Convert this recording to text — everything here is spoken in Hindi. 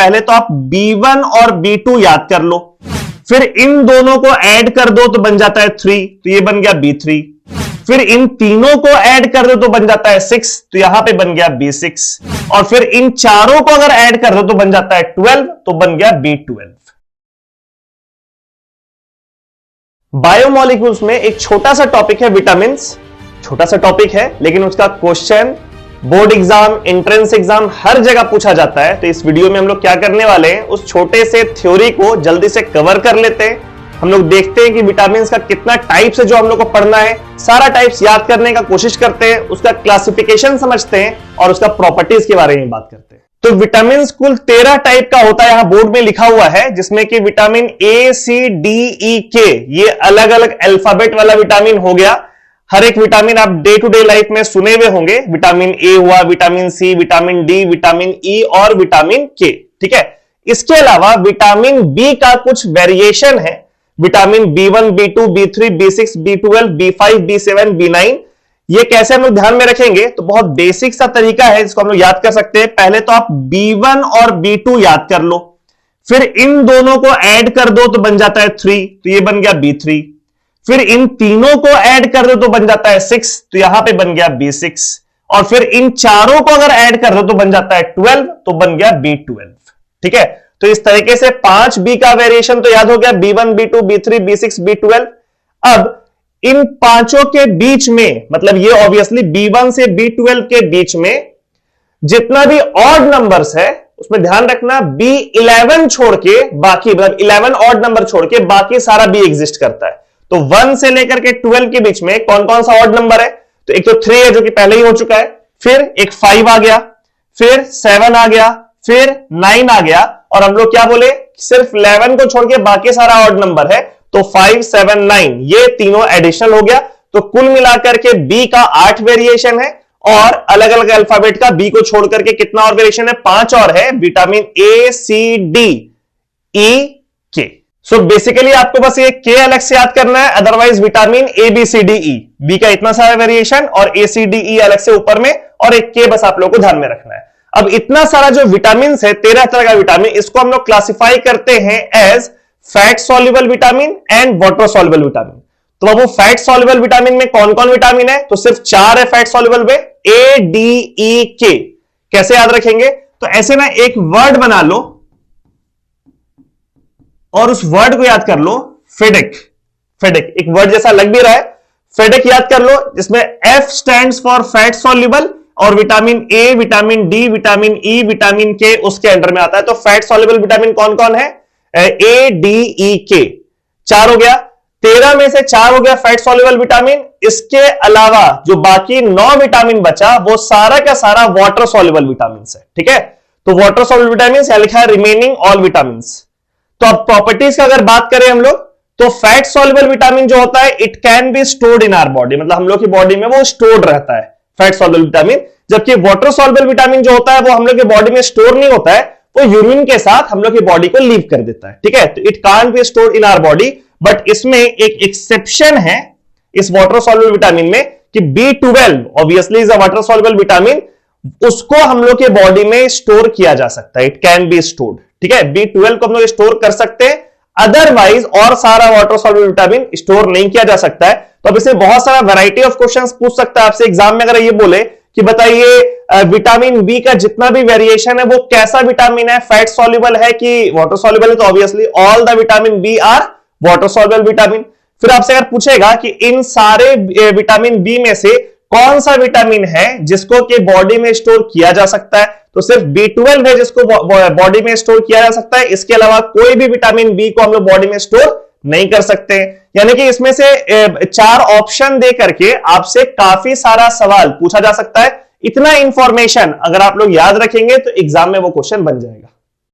पहले तो आप B1 और B2 याद कर लो, फिर इन दोनों को ऐड कर दो तो बन जाता है 3, तो ये बन गया B3। फिर इन तीनों को ऐड कर दो तो बन जाता है 6, तो यहां पे बन गया B6। और फिर इन चारों को अगर ऐड कर दो तो बन जाता है 12, तो बन गया B12। बायोमोलिक्यूल्स में एक छोटा सा टॉपिक है विटामिन। छोटा सा टॉपिक है लेकिन उसका question board exam, entrance exam हर जगह पूछा जाता है। तो इस वीडियो में हम लोग क्या करने वाले हैं, उस छोटे से थ्योरी को जल्दी से कवर कर लेते हैं। हम लोग देखते हैं कि विटामिन का कितना टाइप्स है जो हम लोग को पढ़ना है, सारा टाइप्स याद करने का कोशिश करते हैं, उसका क्लासिफिकेशन समझते हैं और उसका प्रॉपर्टीज के बारे में बात करते हैं। तो विटामिन कुल 13 टाइप का होता है, यहां बोर्ड में लिखा हुआ है, जिसमें कि विटामिन ए, सी, डी, ई, के ये अलग अलग अल्फाबेट वाला विटामिन हो गया। हर एक विटामिन आप डे टू डे लाइफ में सुने हुए होंगे। विटामिन ए हुआ, vitamin C, vitamin D, vitamin E और विटामिन के, ठीक है। इसके अलावा विटामिन बी का कुछ वेरिएशन है, vitamin B1, B2, B3, B6, B12, B5, B7, B9। ये कैसे हम लोग ध्यान में रखेंगे, तो बहुत बेसिक सा तरीका है जिसको हम लोग याद कर सकते हैं। पहले तो आप B1 और B2 याद कर लो, फिर इन दोनों को ऐड कर दो तो बन जाता है 3, तो ये बन गया B3। फिर इन तीनों को ऐड कर दो तो बन जाता है 6, तो यहां पे बन गया B6। और फिर इन चारों को अगर ऐड कर दो तो बन जाता है 12, तो बन गया B12, ठीक है। तो इस तरीके से 5 बी का वेरिएशन तो याद हो गया, B1, B2, B3, B6, B12। अब इन पांचों के बीच में, मतलब ये ऑब्वियसली B1 से B12 के बीच में जितना भी ऑड नंबर्स है उसमें ध्यान रखना B11 छोड़ के बाकी, मतलब 11 ऑड नंबर छोड़ के बाकी सारा B एग्जिस्ट करता है। तो 1 से लेकर के 12 के बीच में कौन कौन सा ऑड नंबर है, तो एक तो 3 है जो कि पहले ही हो चुका है, फिर एक 5 आ गया, फिर 7 आ गया, फिर 9 आ गया, और हम लोग क्या बोले, सिर्फ 11 को छोड़ के बाकी सारा ऑड नंबर है, तो 5, 7, 9 ये तीनों एडिशनल हो गया। तो कुल मिलाकर के बी का 8 वेरिएशन है, और अलग अलग अल्फाबेट का बी को छोड़ करके कितना और वेरिएशन है, 5 और है, विटामिन ए, सी, डी, ई, के। सो बेसिकली आपको बस ये के अलग से याद करना है, otherwise vitamin A, B, C, D, E, B का इतना सारा वेरिएशन और ए, सी, डी, ई अलग से ऊपर में, और एक के बस आप लोगों को ध्यान में रखना है। अब इतना सारा जो विटामिन है, 13 तरह का विटामिन, इसको हम लोग क्लासिफाई करते हैं as fat soluble vitamin and water soluble vitamin. तो अब वो फैट सॉल्युबल विटामिन में कौन कौन विटामिन है, तो सिर्फ 4 है फैट सॉल्युबल में, ए, डी, ई, के। कैसे याद रखेंगे, तो ऐसे ना एक वर्ड बना लो और उस वर्ड को याद कर लो, फेडेक। फेडेक एक वर्ड जैसा लग भी रहा है, फेडेक याद कर लो, जिसमें F stands for fat soluble, और vitamin A, vitamin D, vitamin E, vitamin K उसके अंडर में आता है। तो फैट सॉल्युबल विटामिन कौन कौन है, ए, डी, ई, के, 4 हो गया। 13 में से 4 हो गया फैट सॉल्युबल विटामिन। इसके अलावा जो बाकी 9 विटामिन बचा वो सारा का सारा वाटर सॉल्युबल विटामिन है, ठीक है। तो वाटर सॉल्युबल विटामिन यहां लिखा है रिमेनिंग ऑल विटामिन। तो अब प्रॉपर्टीज का अगर बात करें हम लोग, तो फैट सॉल्युबल विटामिन जो होता है it can be stored in our body, मतलब हम लोग की बॉडी में वो स्टोर्ड रहता है फैट सॉल्युबल विटामिन। जबकि वाटर सॉल्युबल विटामिन जो होता है वो हम लोग की बॉडी में स्टोर नहीं होता है, वो यूरिन के साथ हम लोग की बॉडी को लीव कर देता है, ठीक है। तो it can't be stored in our body, but इसमें एक एक्सेप्शन है इस वाटर सॉल्युबल विटामिन में कि B12 obviously is a water soluble vitamin, उसको हम लोग के बॉडी में स्टोर किया जा सकता है, इट कैन बी स्टोर्ड, ठीक है। B12 को हम लोग स्टोर कर सकते हैं, अदरवाइज और सारा वाटर सॉल्युबल विटामिन स्टोर नहीं किया जा सकता है। तो अब इसमें बहुत सारा वैरायटी ऑफ क्वेश्चंस पूछ सकता है आपसे एग्जाम में, अगर ये बोले कि बताइए विटामिन बी का जितना भी वेरिएशन है वो कैसा विटामिन है, फैट सॉल्युबल है कि वाटर सॉल्युबल है, तो obviously all the vitamin B are water soluble vitamin. फिर आपसे अगर पूछेगा कि इन सारे विटामिन बी में से कौन सा विटामिन है जिसको कि बॉडी में स्टोर किया जा सकता है, तो सिर्फ B12 है जिसको बॉडी में स्टोर किया जा सकता है। इसके अलावा कोई भी विटामिन बी को हम लोग बॉडी में स्टोर नहीं कर सकते। यानी कि इसमें से 4 ऑप्शन दे करके आपसे काफी सारा सवाल पूछा जा सकता है। इतना इंफॉर्मेशन अगर आप लोग याद रखेंगे तो एग्जाम में वो क्वेश्चन बन जाएगा।